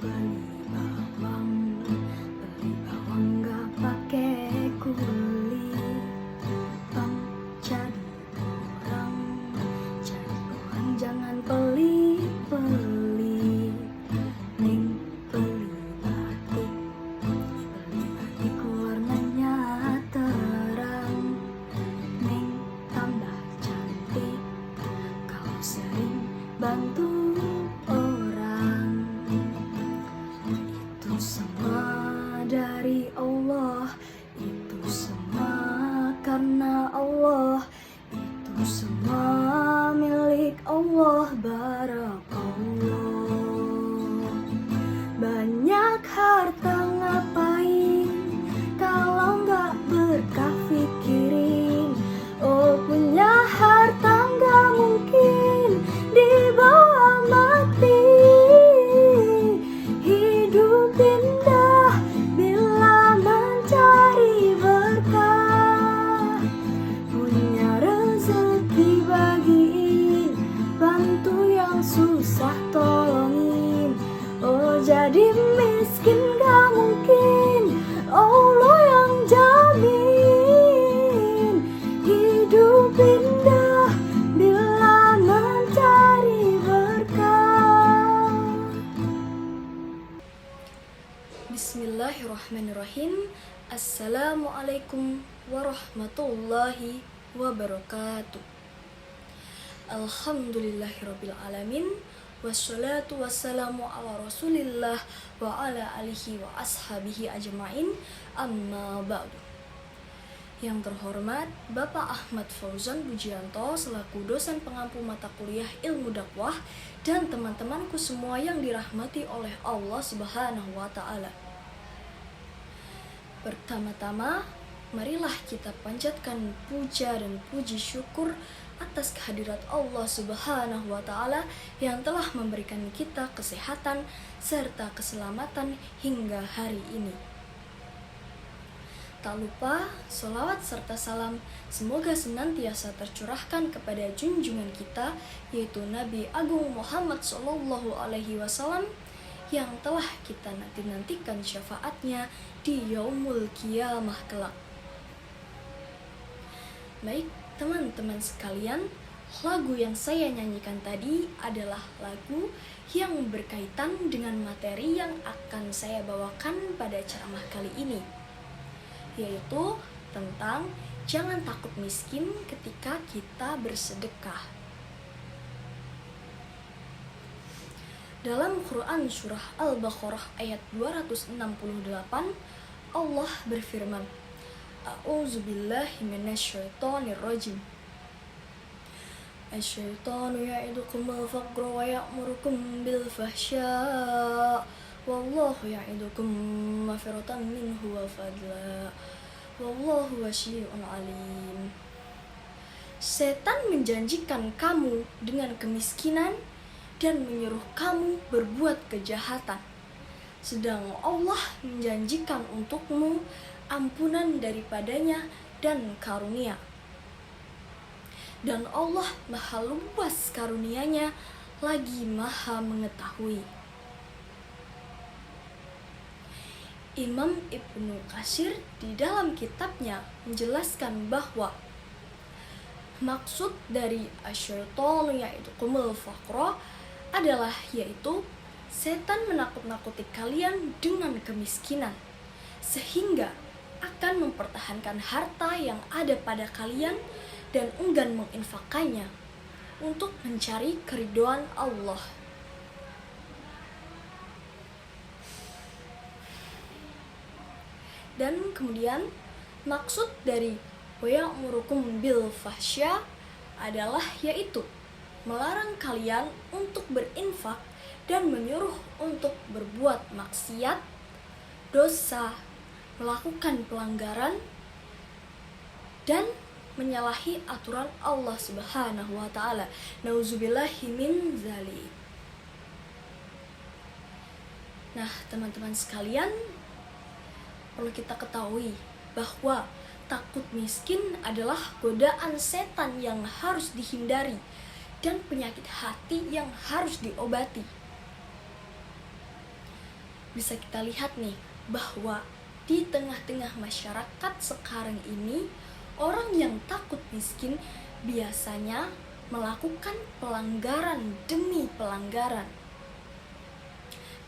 Beli bawang gak pakai kuli. Tong jadi orang jangan pelit-pelit. Neng beli batik warnanya terang. Neng tambah cantik kalau sering bantu orang. Itu semua dari Allah, itu semua karena Allah, itu semua milik Allah. Barakallah. Banyak harta ngapain kalau nggak berkah pikirin. Oh, punya harta nggak mungkin dibawa mati. Hidup indah bila mencari berkah. Punya rezeki bagiin, bantu yang susah tolongin. Oh, jadi miskin gak mungkin, Allah yang jamin. Hidup indah bila mencari berkah. Bismillahirrahmanirrahim. Assalamualaikum warahmatullahi wabarakatuh. Alhamdulillahirabbil alamin. Wassalatu wassalamu ala rasulillah wa ala alihi wa ashabihi ajma'in. Amma ba'du. Yang terhormat Bapak Ahmad Fauzan Bujianto selaku dosen pengampu mata kuliah ilmu dakwah dan teman-temanku semua yang dirahmati oleh Allah Subhanahu wa taala. Pertama-tama, marilah kita panjatkan puja dan puji syukur atas kehadirat Allah Subhanahu wa taala yang telah memberikan kita kesehatan serta keselamatan hingga hari ini. Tak lupa, sholawat serta salam semoga senantiasa tercurahkan kepada junjungan kita, yaitu Nabi Agung Muhammad SAW yang telah kita nantikan syafaatnya di yaumul qiyamah kelak. Baik, teman-teman sekalian, lagu yang saya nyanyikan tadi adalah lagu yang berkaitan dengan materi yang akan saya bawakan pada ceramah kali ini, yaitu tentang jangan takut miskin ketika kita bersedekah. Dalam Quran surah Al-Baqarah ayat 268, Allah berfirman, A'udzubillahi minasyaitonirrajim. Asyaitanu ya'idukumul faqra wa ya'murukum bil fahsya. Wallahu ya'idukum maghfiratan minhu wa fadla. Wallahu wasyai'un alim. Setan menjanjikan kamu dengan kemiskinan dan menyuruh kamu berbuat kejahatan. Sedang Allah menjanjikan untukmu ampunan daripadanya dan karunia. Dan Allah maha luas karunia-Nya, lagi maha mengetahui. Imam Ibnu Katsir di dalam kitabnya menjelaskan bahwa maksud dari asyaitanu ya'idukumul faqra adalah yaitu setan menakut-nakuti kalian dengan kemiskinan, sehingga akan mempertahankan harta yang ada pada kalian dan enggan menginfakkannya untuk mencari keridhaan Allah. Dan kemudian maksud dari wa ya'murukum bil fahsya adalah yaitu melarang kalian untuk berinfak dan menyuruh untuk berbuat maksiat, dosa, melakukan pelanggaran, dan menyalahi aturan Allah Subhanahu wa taala. Nauzubillahi min dzalik. Nah, teman-teman sekalian, perlu kita ketahui bahwa takut miskin adalah godaan setan yang harus dihindari dan penyakit hati yang harus diobati. bisa kita lihat nih bahwa di tengah-tengah masyarakat sekarang ini, orang yang takut miskin biasanya melakukan pelanggaran demi pelanggaran.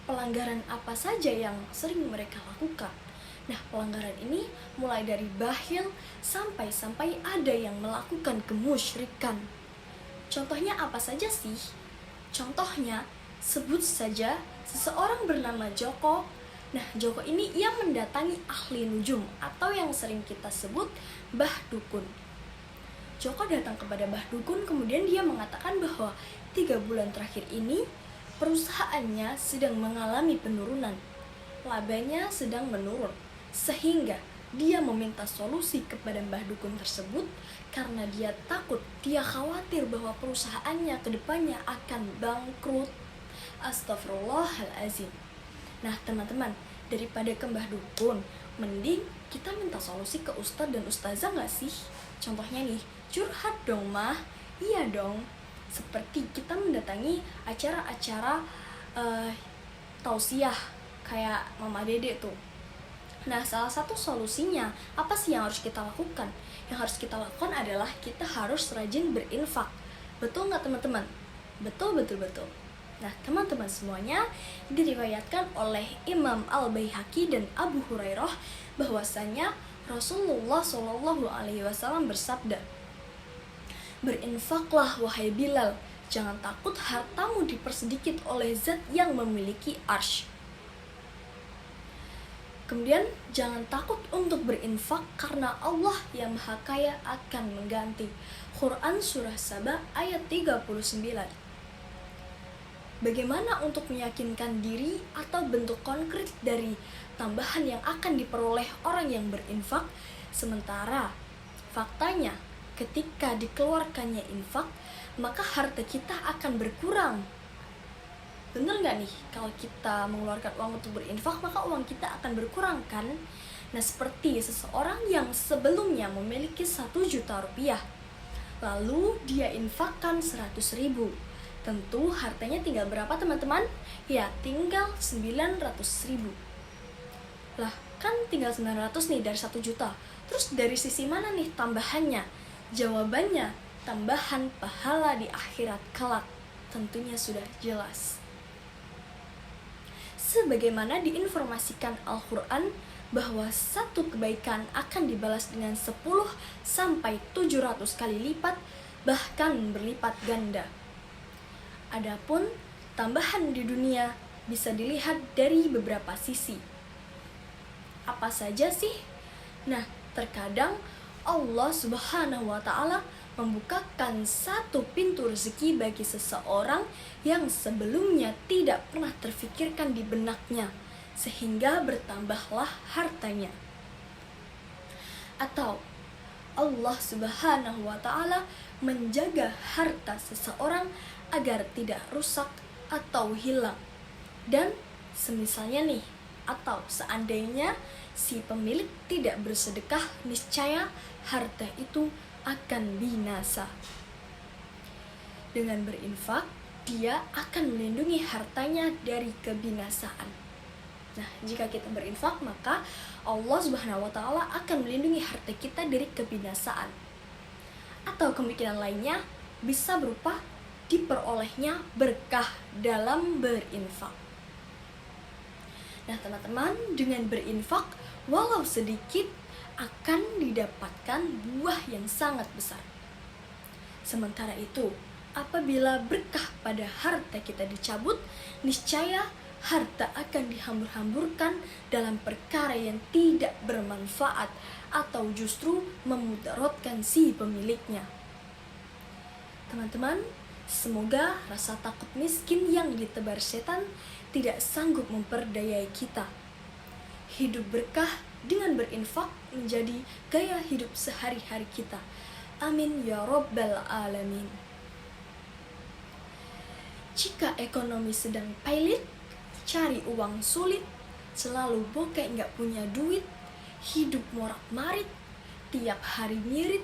Pelanggaran apa saja yang sering mereka lakukan? Nah, pelanggaran ini mulai dari bakhil sampai ada yang melakukan kemusyrikan. Contohnya apa saja sih? Contohnya, sebut saja seseorang bernama Joko. Nah, Joko ini ia mendatangi ahli nujum atau yang sering kita sebut Mbah Dukun. Joko datang kepada Mbah Dukun, kemudian dia mengatakan bahwa 3 bulan terakhir ini perusahaannya sedang mengalami penurunan. Labanya sedang menurun, sehingga dia meminta solusi kepada Mbah Dukun tersebut karena dia takut, dia khawatir bahwa perusahaannya kedepannya akan bangkrut. Astagfirullahalazim. Nah teman-teman, daripada ke Mbah Dukun, mending kita minta solusi ke ustadz dan ustazah gak sih? Contohnya nih, curhat dong mah. Iya dong, seperti kita mendatangi acara-acara tausiah kayak Mama Dede tuh. Nah, salah satu solusinya apa sih yang harus kita lakukan? Yang harus kita lakukan adalah kita harus rajin berinfak. Betul nggak teman-teman? Betul. Nah, teman-teman semuanya, diriwayatkan oleh Imam Al-Baihaqi dan Abu Hurairah bahwasanya Rasulullah SAW bersabda, "Berinfaklah wahai Bilal, jangan takut hartamu dipersedikit oleh zat yang memiliki arsy." Kemudian jangan takut untuk berinfak karena Allah yang Maha Kaya akan mengganti. Quran Surah Saba ayat 39. Bagaimana untuk meyakinkan diri atau bentuk konkret dari tambahan yang akan diperoleh orang yang berinfak? Sementara faktanya ketika dikeluarkannya infak, maka harta kita akan berkurang. Bener gak nih, kalau kita mengeluarkan uang untuk berinfak, maka uang kita akan berkurang kan? Nah, seperti seseorang yang sebelumnya memiliki 1 juta rupiah, lalu dia infakkan 100.000. Tentu hartanya tinggal berapa teman-teman? Ya, tinggal 900.000. Lah, kan tinggal 900 nih dari 1 juta. Terus dari sisi mana nih tambahannya? Jawabannya, tambahan pahala di akhirat kelak. Tentunya sudah jelas. Sebagaimana diinformasikan Al-Quran bahwa satu kebaikan akan dibalas dengan 10 sampai 700 kali lipat, bahkan berlipat ganda. Adapun tambahan di dunia bisa dilihat dari beberapa sisi. Apa saja sih? Nah, terkadang Allah Subhanahu wa Ta'ala membukakan satu pintu rezeki bagi seseorang yang sebelumnya tidak pernah terfikirkan di benaknya, sehingga bertambahlah hartanya. Atau Allah Subhanahu wa Ta'ala menjaga harta seseorang agar tidak rusak atau hilang. Dan semisalnya nih, atau seandainya si pemilik tidak bersedekah, niscaya harta itu akan binasa. Dengan berinfak, dia akan melindungi hartanya dari kebinasaan. Nah, jika kita berinfak, maka Allah Subhanahu wa Ta'ala akan melindungi harta kita dari kebinasaan. Atau kemungkinan lainnya bisa berupa diperolehnya berkah dalam berinfak. Nah, teman-teman, dengan berinfak walau sedikit akan didapatkan buah yang sangat besar. Sementara itu, apabila berkah pada harta kita dicabut, niscaya harta akan dihambur-hamburkan dalam perkara yang tidak bermanfaat atau justru memudaratkan si pemiliknya. Teman-teman, semoga rasa takut miskin yang ditebar setan tidak sanggup memperdayai kita. Hidup berkah dengan berinfak menjadi gaya hidup sehari-hari kita. Amin ya rabbal alamin. Jika ekonomi sedang pailit, cari uang sulit, selalu bokeh gak punya duit, hidup morak-marit, tiap hari ngirit,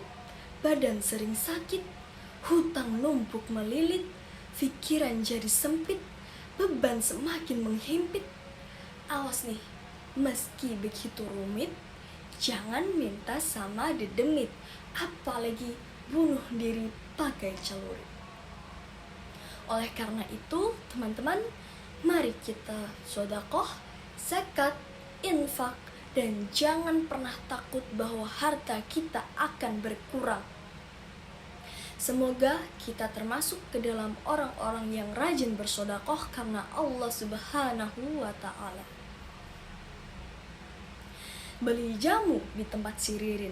badan sering sakit, hutang numpuk melilit, pikiran jadi sempit, beban semakin menghimpit, Awas nih, meski begitu rumit, jangan minta sama dedemit, apalagi bunuh diri pakai celurit. Oleh karena itu, teman-teman, mari kita sedekah, zakat, infak, dan jangan pernah takut bahwa harta kita akan berkurang. Semoga kita termasuk ke dalam orang-orang yang rajin bersedekah karena Allah Subhanahu wa Ta'ala. Beli jamu di tempat si Ririn,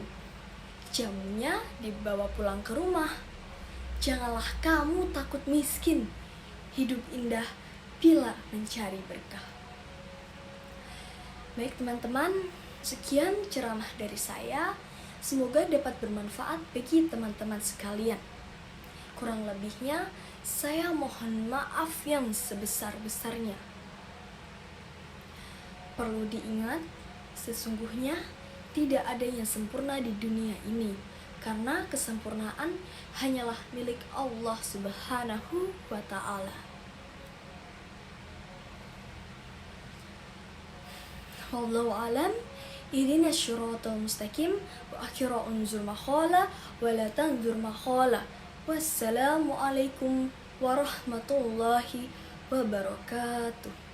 jamunya dibawa pulang ke rumah. Janganlah kamu takut miskin, hidup indah bila mencari berkah. Baik teman-teman, sekian ceramah dari saya. Semoga dapat bermanfaat bagi teman-teman sekalian. Kurang lebihnya, saya mohon maaf yang sebesar-besarnya. Perlu diingat, sesungguhnya tidak ada yang sempurna di dunia ini, karena kesempurnaan hanyalah milik Allah Subhanahu wa Ta'ala. Wallahu alam. Ihdina syiratal mustaqim wa akhira unzur makhala wa la tanzur makhala. Wassalamualaikum warahmatullahi wabarakatuh.